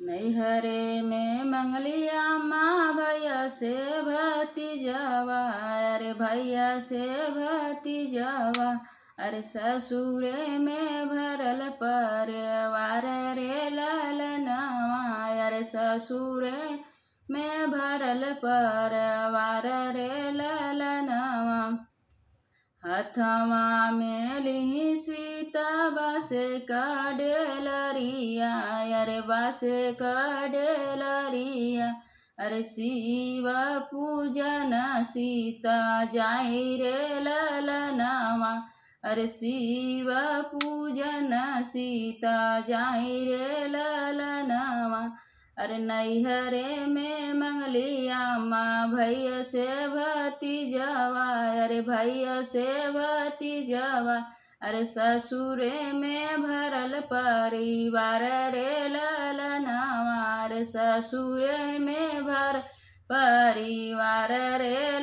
नैहरे में मंगलिया माँ भैया से भतीजवा, अरे भैया से भतीजवा, अरे ससुरे में भरल परिवार रे ललनवा, अरे ससुरे में भरल परिवार रे ललनवा। हथवा में लिहि सीता बासे कडेलरिया, अरे बासे कडेलरिया, अरे शिव पूजन सीता जाई रे ललनवा, अरे शिव पूजन सीता जाई रे ललनवा। अरे नैहरे में मंगलिया माँ भैया से भतीजवा, अरे भैया से भतीजवा, अरे ससुरे में भरल परिवार रे ललनवा, अरे ससुरे में भर परिवार रे